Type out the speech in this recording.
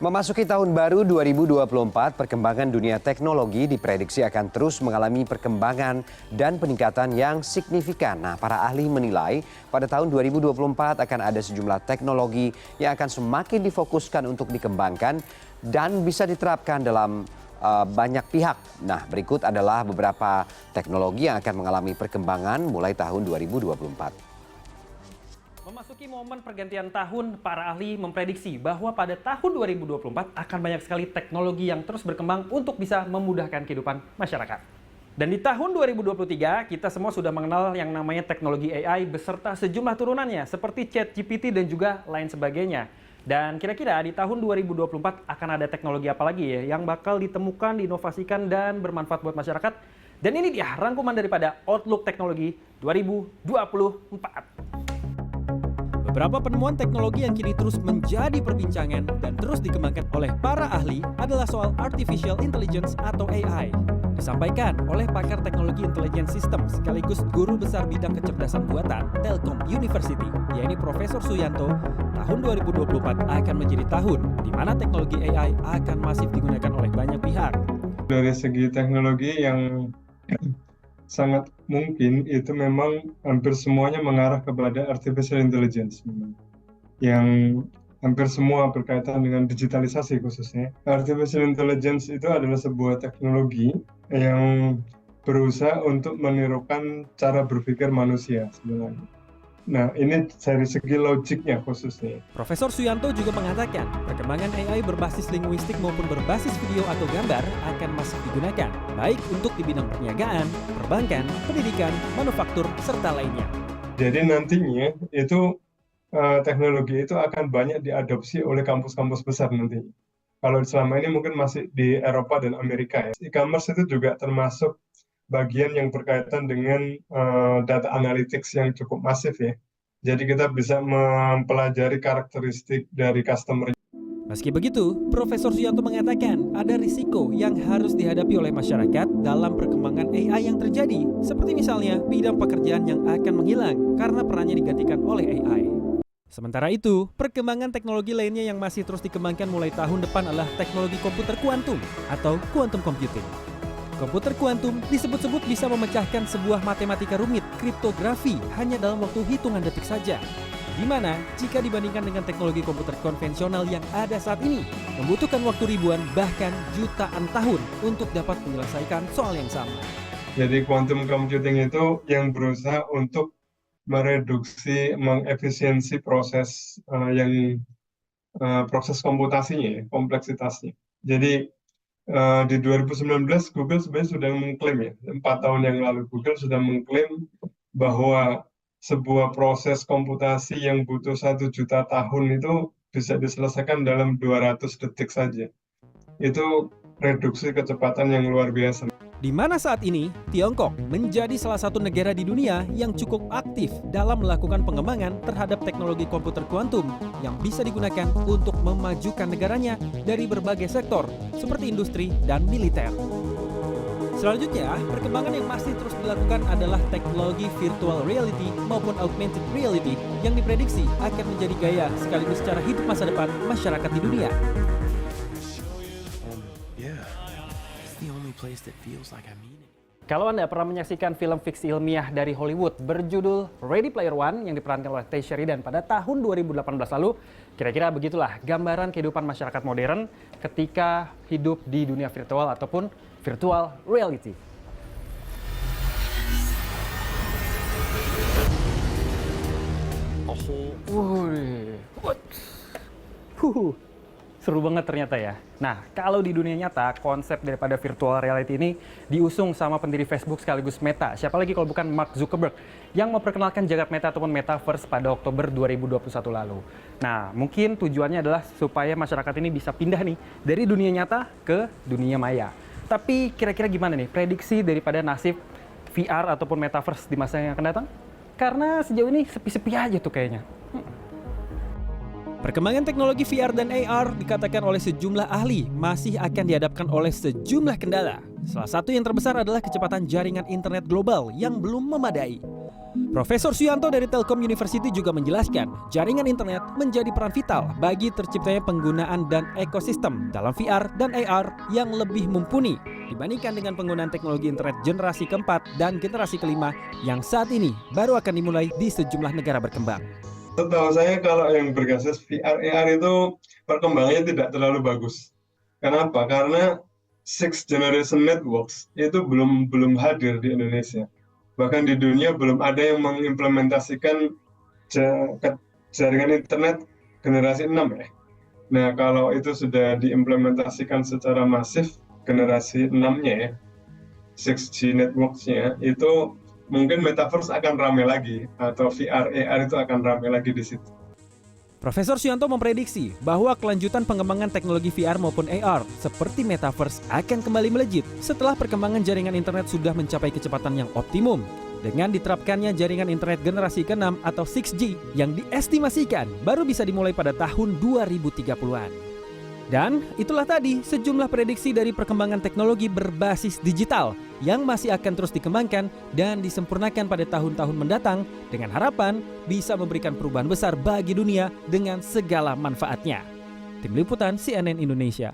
Memasuki tahun baru 2024, perkembangan dunia teknologi diprediksi akan terus mengalami perkembangan dan peningkatan yang signifikan. Nah, para ahli menilai pada tahun 2024 akan ada sejumlah teknologi yang akan semakin difokuskan untuk dikembangkan dan bisa diterapkan dalam banyak pihak. Nah, berikut adalah beberapa teknologi yang akan mengalami perkembangan mulai tahun 2024. Memasuki momen pergantian tahun, para ahli memprediksi bahwa pada tahun 2024 akan banyak sekali teknologi yang terus berkembang untuk bisa memudahkan kehidupan masyarakat. Dan di tahun 2023, kita semua sudah mengenal yang namanya teknologi AI beserta sejumlah turunannya seperti ChatGPT dan juga lain sebagainya. Dan kira-kira di tahun 2024 akan ada teknologi apa lagi ya yang bakal ditemukan, diinovasikan, dan bermanfaat buat masyarakat. Dan ini dia rangkuman daripada Outlook Teknologi 2024. Beberapa penemuan teknologi yang kini terus menjadi perbincangan dan terus dikembangkan oleh para ahli adalah soal Artificial Intelligence atau AI. Disampaikan oleh pakar teknologi intelligence system sekaligus guru besar bidang kecerdasan buatan Telkom University, yaitu Profesor Suyanto. Tahun 2024 akan menjadi tahun di mana teknologi AI akan masif digunakan oleh banyak pihak. Dari segi teknologi yang sangat mungkin itu memang hampir semuanya mengarah kepada artificial intelligence, yang hampir semua berkaitan dengan digitalisasi khususnya. Artificial intelligence itu adalah sebuah teknologi yang berusaha untuk menirukan cara berpikir manusia sebenarnya. Nah, ini dari segi logiknya khususnya. Profesor Suyanto juga mengatakan, perkembangan AI berbasis linguistik maupun berbasis video atau gambar akan masif digunakan, baik untuk di bidang perniagaan, perbankan, pendidikan, manufaktur, serta lainnya. Jadi nantinya itu teknologi itu akan banyak diadopsi oleh kampus-kampus besar nantinya. Kalau selama ini mungkin masih di Eropa dan Amerika ya. E-commerce itu juga termasuk bagian yang berkaitan dengan data analytics yang cukup masif ya. Jadi kita bisa mempelajari karakteristik dari customer. Meski begitu, Profesor Suyanto mengatakan ada risiko yang harus dihadapi oleh masyarakat dalam perkembangan AI yang terjadi, seperti misalnya bidang pekerjaan yang akan menghilang karena perannya digantikan oleh AI. Sementara itu, perkembangan teknologi lainnya yang masih terus dikembangkan mulai tahun depan adalah teknologi komputer kuantum atau quantum computing. Komputer kuantum disebut-sebut bisa memecahkan sebuah matematika rumit, kriptografi, hanya dalam waktu hitungan detik saja. Di mana, jika dibandingkan dengan teknologi komputer konvensional yang ada saat ini, membutuhkan waktu ribuan bahkan jutaan tahun untuk dapat menyelesaikan soal yang sama. Jadi quantum computing itu yang berusaha untuk mereduksi, mengefisiensi proses proses komputasinya, ya, kompleksitasnya. Jadi di 2019 Google sebenarnya sudah mengklaim ya, 4 tahun yang lalu Google sudah mengklaim bahwa sebuah proses komputasi yang butuh 1 juta tahun itu bisa diselesaikan dalam 200 detik saja. Itu reduksi kecepatan yang luar biasa. Di mana saat ini, Tiongkok menjadi salah satu negara di dunia yang cukup aktif dalam melakukan pengembangan terhadap teknologi komputer kuantum yang bisa digunakan untuk memajukan negaranya dari berbagai sektor seperti industri dan militer. Selanjutnya, perkembangan yang masih terus dilakukan adalah teknologi virtual reality maupun augmented reality yang diprediksi akan menjadi gaya sekaligus cara hidup masa depan masyarakat di dunia. Kalau Anda pernah menyaksikan film fiksi ilmiah dari Hollywood berjudul Ready Player One yang diperankan oleh Taylor Sheridan pada tahun 2018 lalu, kira-kira begitulah gambaran kehidupan masyarakat modern ketika hidup di dunia virtual ataupun virtual reality. Seru banget ternyata ya. Nah, kalau di dunia nyata, konsep daripada virtual reality ini diusung sama pendiri Facebook sekaligus Meta. Siapa lagi kalau bukan Mark Zuckerberg yang memperkenalkan jagat Meta ataupun Metaverse pada Oktober 2021 lalu. Nah, mungkin tujuannya adalah supaya masyarakat ini bisa pindah nih dari dunia nyata ke dunia maya. Tapi kira-kira gimana nih prediksi daripada nasib VR ataupun Metaverse di masa yang akan datang? Karena sejauh ini sepi-sepi aja tuh kayaknya. Perkembangan teknologi VR dan AR dikatakan oleh sejumlah ahli masih akan dihadapkan oleh sejumlah kendala. Salah satu yang terbesar adalah kecepatan jaringan internet global yang belum memadai. Profesor Suyanto dari Telkom University juga menjelaskan, jaringan internet menjadi peran vital bagi terciptanya penggunaan dan ekosistem dalam VR dan AR yang lebih mumpuni dibandingkan dengan penggunaan teknologi internet generasi keempat dan generasi kelima yang saat ini baru akan dimulai di sejumlah negara berkembang. Setahu saya kalau yang berbasis VR AR itu perkembangannya tidak terlalu bagus. Kenapa? Karena Sixth Generation Networks itu belum hadir di Indonesia. Bahkan di dunia belum ada yang mengimplementasikan jaringan internet generasi 6 ya. Nah, kalau itu sudah diimplementasikan secara masif generasi 6-nya ya, 6G networks-nya, itu mungkin metaverse akan ramai lagi atau VR AR itu akan ramai lagi di situ. Profesor Suyanto memprediksi bahwa kelanjutan pengembangan teknologi VR maupun AR seperti metaverse akan kembali melejit setelah perkembangan jaringan internet sudah mencapai kecepatan yang optimum. Dengan diterapkannya jaringan internet generasi ke-6 atau 6G yang diestimasikan baru bisa dimulai pada tahun 2030-an. Dan itulah tadi sejumlah prediksi dari perkembangan teknologi berbasis digital yang masih akan terus dikembangkan dan disempurnakan pada tahun-tahun mendatang dengan harapan bisa memberikan perubahan besar bagi dunia dengan segala manfaatnya. Tim Liputan CNN Indonesia.